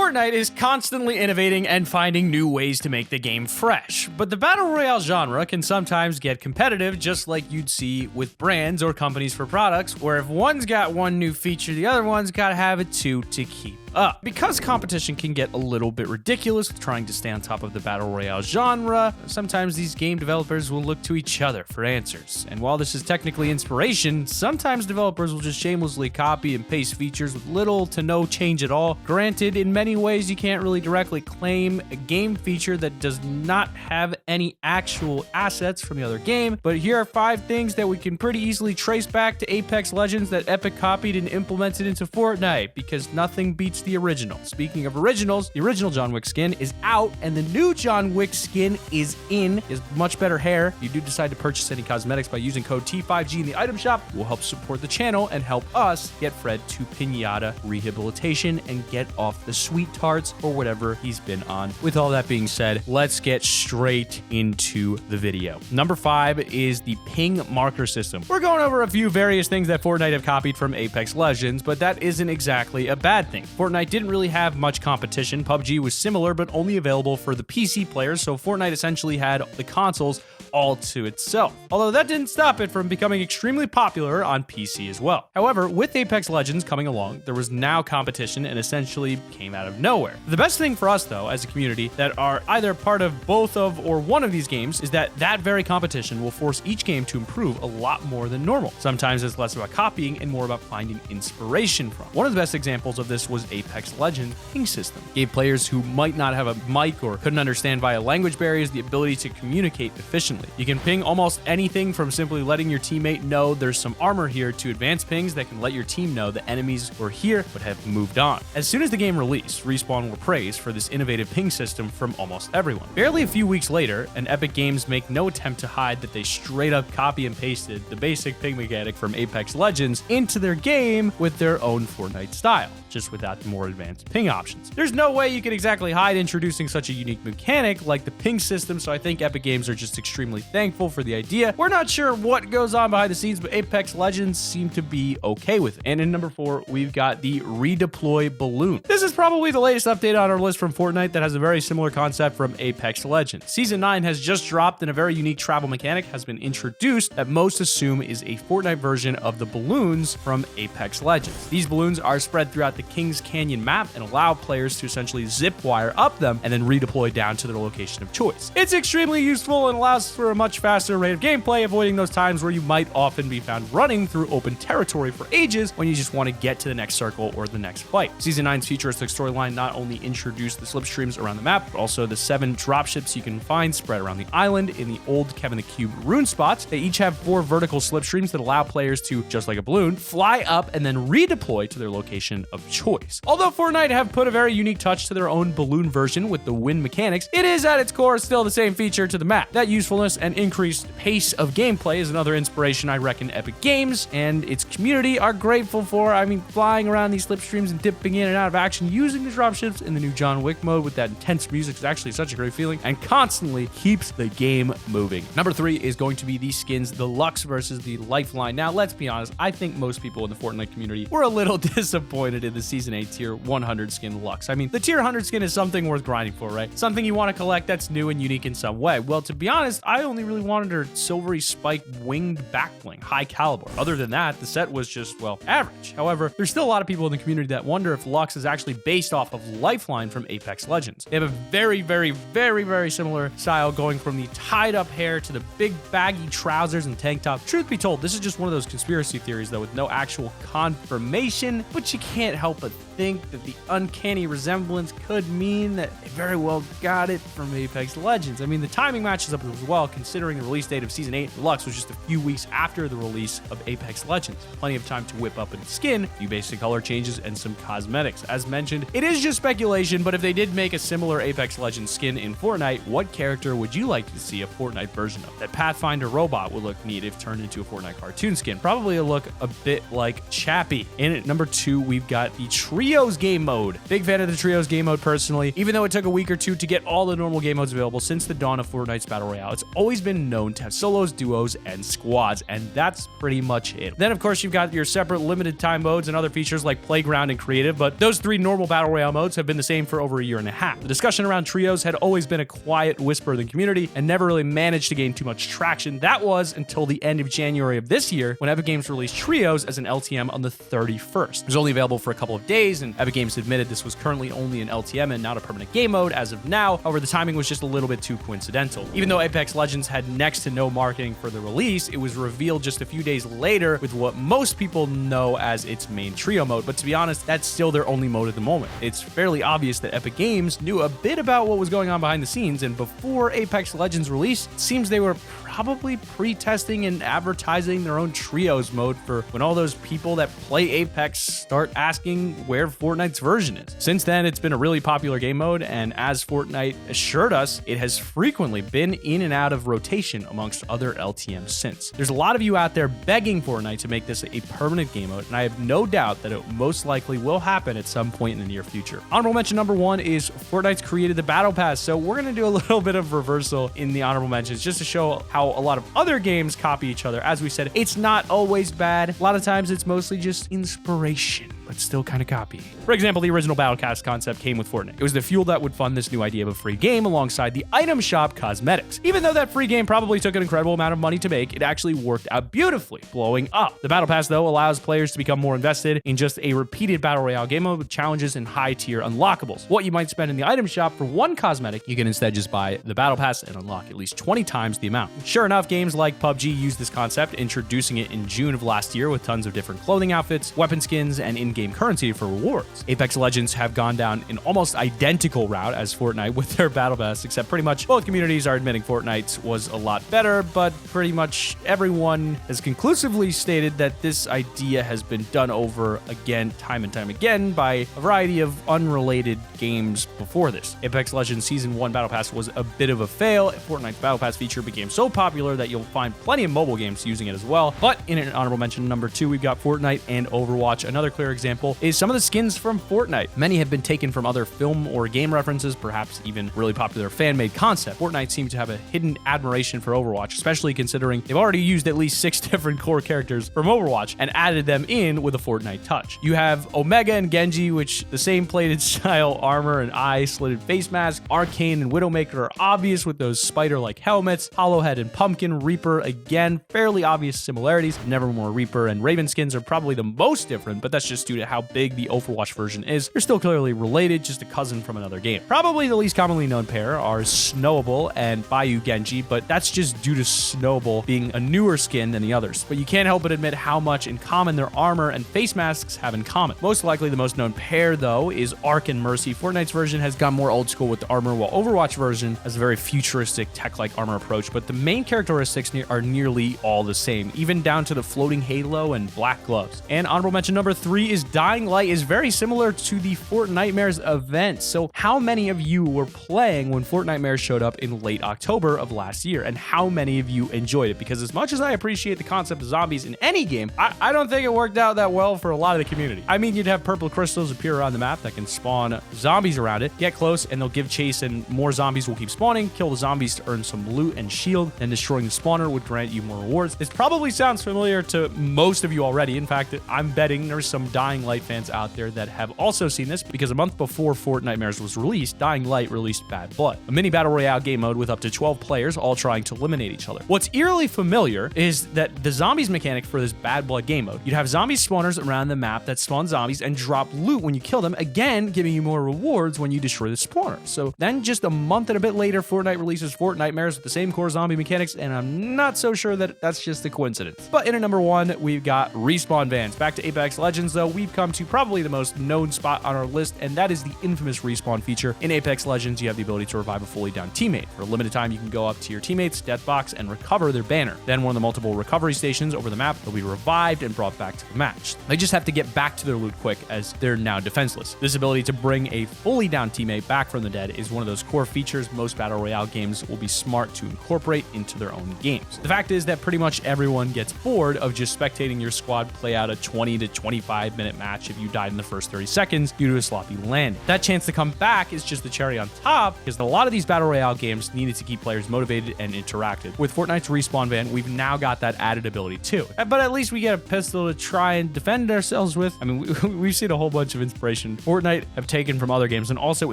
Fortnite is constantly innovating and finding new ways to make the game fresh, but the Battle Royale genre can sometimes get competitive, just like you'd see with brands or companies for products, where if one's got one new feature, the other one's gotta have it too to keep up. Because competition can get a little bit ridiculous with trying to stay on top of the Battle Royale genre, sometimes these game developers will look to each other for answers. And while this is technically inspiration, sometimes developers will just shamelessly copy and paste features with little to no change at all. Granted, in many ways, you can't really directly claim a game feature that does not have any actual assets from the other game, but here are 5 things that we can pretty easily trace back to Apex Legends that Epic copied and implemented into Fortnite, because nothing beats the original. Speaking of originals, the original John Wick skin is out, and the new John Wick skin is in. Is much better hair. If you do decide to purchase any cosmetics by using code T5G in the item shop, it will help support the channel and help us get Fred to Pinata rehabilitation and get off the sweet tarts or whatever he's been on. With all that being said, let's get straight into the video. Number 5 is the ping marker system. We're going over a few various things that Fortnite have copied from Apex Legends, but that isn't exactly a bad thing. Fortnite didn't really have much competition. PUBG was similar, but only available for the PC players, so Fortnite essentially had the consoles all to itself. Although that didn't stop it from becoming extremely popular on PC as well. However, with Apex Legends coming along, there was now competition and essentially came out of nowhere. The best thing for us, though, as a community that are either part of both of or one of these games, is that that very competition will force each game to improve a lot more than normal. Sometimes it's less about copying and more about finding inspiration from. One of the best examples of this was Apex Legends ping system. It gave players who might not have a mic or couldn't understand via language barriers the ability to communicate efficiently. You can ping almost anything from simply letting your teammate know there's some armor here to advanced pings that can let your team know the enemies were here but have moved on. As soon as the game released, Respawn were praised for this innovative ping system from almost everyone. Barely a few weeks later, and Epic Games make no attempt to hide that they straight up copy and pasted the basic ping mechanic from Apex Legends into their game with their own Fortnite style, just without the more advanced ping options. There's no way you could exactly hide introducing such a unique mechanic like the ping system, so I think Epic Games are just extremely thankful for the idea. We're not sure what goes on behind the scenes, but Apex Legends seem to be okay with it. And in number 4, we've got the Redeploy Balloon. This is probably the latest update on our list from Fortnite that has a very similar concept from Apex Legends. Season 9 has just dropped, and a very unique travel mechanic has been introduced that most assume is a Fortnite version of the balloons from Apex Legends. These balloons are spread throughout the Kings Canyon map and allow players to essentially zip wire up them and then redeploy down to their location of choice. It's extremely useful and allows for a much faster rate of gameplay, avoiding those times where you might often be found running through open territory for ages when you just want to get to the next circle or the next fight. Season 9's futuristic storyline not only introduced the slipstreams around the map, but also the 7 dropships you can find spread around the island in the old Kevin the Cube rune spots. They each have 4 vertical slipstreams that allow players to, just like a balloon, fly up and then redeploy to their location of choice. Although Fortnite have put a very unique touch to their own balloon version with the wind mechanics, it is at its core still the same feature to the map. That usefulness and increased pace of gameplay is another inspiration I reckon Epic Games and its community are grateful for. I mean, flying around these slipstreams and dipping in and out of action using the dropships in the new John Wick mode with that intense music is actually such a great feeling and constantly keeps the game moving. Number 3 is going to be the skins, the Lux versus the Lifeline. Now, let's be honest, I think most people in the Fortnite community were a little disappointed in the Season 8 Tier 100 skin Lux. I mean, the Tier 100 skin is something worth grinding for, right? Something you want to collect that's new and unique in some way. Well, to be honest, I only really wanted her silvery spiked winged back bling, high caliber. Other than that, the set was just, well, average. However, there's still a lot of people in the community that wonder if Lux is actually based off of Lifeline from Apex Legends. They have a very similar style, going from the tied up hair to the big baggy trousers and tank top. Truth be told, this is just one of those conspiracy theories though with no actual confirmation, but you can't help but think that the uncanny resemblance could mean that they very well got it from Apex Legends. I mean, the timing matches up as well, considering the release date of Season 8 Deluxe was just a few weeks after the release of Apex Legends. Plenty of time to whip up a skin, a few basic color changes, and some cosmetics. As mentioned, it is just speculation, but if they did make a similar Apex Legends skin in Fortnite, what character would you like to see a Fortnite version of? That Pathfinder robot would look neat if turned into a Fortnite cartoon skin. Probably a look a bit like Chappie. In at number 2, we've got the Tree Trios game mode. Big fan of the Trios game mode personally, even though it took a week or two to get all the normal game modes available since the dawn of Fortnite's Battle Royale. It's always been known to have solos, duos, and squads, and that's pretty much it. Then, of course, you've got your separate limited time modes and other features like Playground and Creative, but those 3 normal Battle Royale modes have been the same for over a year and a half. The discussion around Trios had always been a quiet whisper in the community and never really managed to gain too much traction. That was until the end of January of this year when Epic Games released Trios as an LTM on the 31st. It was only available for a couple of days, and Epic Games admitted this was currently only an LTM and not a permanent game mode as of now. However, the timing was just a little bit too coincidental. Even though Apex Legends had next to no marketing for the release, it was revealed just a few days later with what most people know as its main trio mode. But to be honest, that's still their only mode at the moment. It's fairly obvious that Epic Games knew a bit about what was going on behind the scenes, and before Apex Legends release, it seems they were probably pre-testing and advertising their own Trios mode for when all those people that play Apex start asking where Fortnite's version is. Since then, it's been a really popular game mode, and as Fortnite assured us, it has frequently been in and out of rotation amongst other LTMs since. There's a lot of you out there begging Fortnite to make this a permanent game mode, and I have no doubt that it most likely will happen at some point in the near future. Honorable mention number 1 is Fortnite's created the Battle Pass, so we're going to do a little bit of reversal in the honorable mentions just to show how a lot of other games copy each other. As we said, it's not always bad. A lot of times it's mostly just inspiration, but still kind of copy. For example, the original Battlecast concept came with Fortnite. It was the fuel that would fund this new idea of a free game alongside the item shop cosmetics. Even though that free game probably took an incredible amount of money to make, it actually worked out beautifully, blowing up. The Battle Pass, though, allows players to become more invested in just a repeated Battle Royale game mode with challenges and high-tier unlockables. What you might spend in the item shop for one cosmetic, you can instead just buy the Battle Pass and unlock at least 20 times the amount. Sure enough, games like PUBG used this concept, introducing it in June of last year with tons of different clothing outfits, weapon skins, and in-game currency for rewards. Apex Legends have gone down an almost identical route as Fortnite with their Battle Pass, except pretty much both communities are admitting Fortnite's was a lot better, but pretty much everyone has conclusively stated that this idea has been done over again, time and time again, by a variety of unrelated games before this. Apex Legends Season 1 Battle Pass was a bit of a fail. Fortnite's Battle Pass feature became so popular that you'll find plenty of mobile games using it as well. But in an honorable mention number 2, we've got Fortnite and Overwatch. Another clear example is some of the skins from Fortnite. Many have been taken from other film or game references, perhaps even really popular fan-made concept. Fortnite seems to have a hidden admiration for Overwatch, especially considering they've already used at least 6 different core characters from Overwatch and added them in with a Fortnite touch. You have Omega and Genji, which the same plated style armor and eye slitted face mask. Arcane and Widowmaker are obvious with those spider-like helmets. Hollowhead and Pumpkin. Reaper, again, fairly obvious similarities. Nevermore Reaper and Raven skins are probably the most different, but that's just due to how big the Overwatch version is. They're still clearly related, just a cousin from another game. Probably the least commonly known pair are Snowable and Bayou Genji, but that's just due to Snowable being a newer skin than the others. But you can't help but admit how much in common their armor and face masks have in common. Most likely the most known pair, though, is Arc and Mercy. Fortnite's version has gone more old school with the armor, while Overwatch version has a very futuristic tech-like armor approach, but the main characteristics are nearly all the same, even down to the floating halo and black gloves. And honorable mention number 3 is Dying Light is very similar to the Fortnitemares event. So how many of you were playing when Fortnitemares showed up in late October of last year, and how many of you enjoyed it? Because as much as I appreciate the concept of zombies in any game, I don't think it worked out that well for a lot of the community. I mean, you'd have purple crystals appear around the map that can spawn zombies around it. Get close and they'll give chase, and more zombies will keep spawning. Kill the zombies to earn some loot and shield, and destroying the spawner would grant you more rewards. This probably sounds familiar to most of you already. In fact, I'm betting there's some Dying Light fans out there that have also seen this, because a month before Fortnitemares was released, Dying Light released Bad Blood, a mini battle royale game mode with up to 12 players all trying to eliminate each other. What's eerily familiar is that the zombies mechanic for this Bad Blood game mode, you'd have zombie spawners around the map that spawn zombies and drop loot when you kill them, again giving you more rewards when you destroy the spawner. So then just a month and a bit later, Fortnite releases Fortnitemares with the same core zombie mechanics, and I'm not so sure that that's just a coincidence. But in at number 1, we've got Respawn Vans. Back to Apex Legends, though, we've come to probably the most known spot on our list, and that is the infamous respawn feature. In Apex Legends, you have the ability to revive a fully down teammate. For a limited time, you can go up to your teammate's death box and recover their banner. Then one of the multiple recovery stations over the map, they'll be revived and brought back to the match. They just have to get back to their loot quick, as they're now defenseless. This ability to bring a fully down teammate back from the dead is one of those core features most Battle Royale games will be smart to incorporate into their own games. The fact is that pretty much everyone gets bored of just spectating your squad play out a 20 to 25 minute minute match if you died in the first 30 seconds due to a sloppy landing. That chance to come back is just the cherry on top, because a lot of these Battle Royale games needed to keep players motivated and interactive. With Fortnite's respawn ban, we've now got that added ability too. But at least we get a pistol to try and defend ourselves with. I mean, we've seen a whole bunch of inspiration Fortnite have taken from other games, and also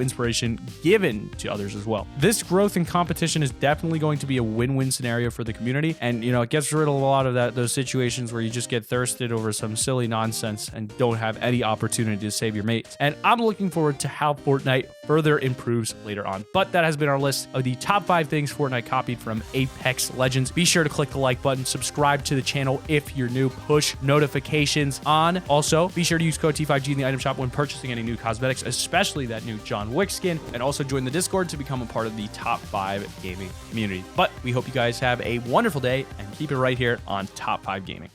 inspiration given to others as well. This growth in competition is definitely going to be a win-win scenario for the community, and it gets rid of a lot of those situations where you just get thirsted over some silly nonsense and don't have any opportunity to save your mates. And I'm looking forward to how Fortnite further improves later on. But that has been our list of the top 5 things Fortnite copied from Apex Legends. Be sure to click the like button, subscribe to the channel if you're new, push notifications on. Also, be sure to use code T5G in the item shop when purchasing any new cosmetics, especially that new John Wick skin, and also join the Discord to become a part of the top 5 gaming community. But we hope you guys have a wonderful day and keep it right here on Top 5 Gaming.